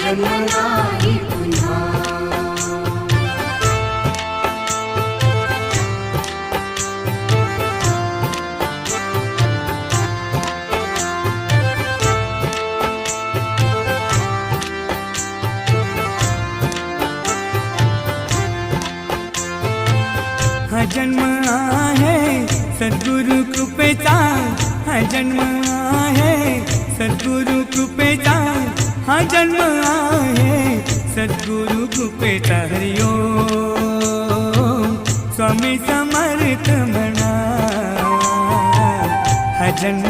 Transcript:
जन्म नाही पुन्हा। हा जन्म आहे सद्गुरु कृपेचा, हा जन्म आहे सद्गुरु कृपेचा, हा जन्म आहे सद्गुरु कृपेचा। हरि ओम स्वामी समर्थ म्हणा, हा जन्म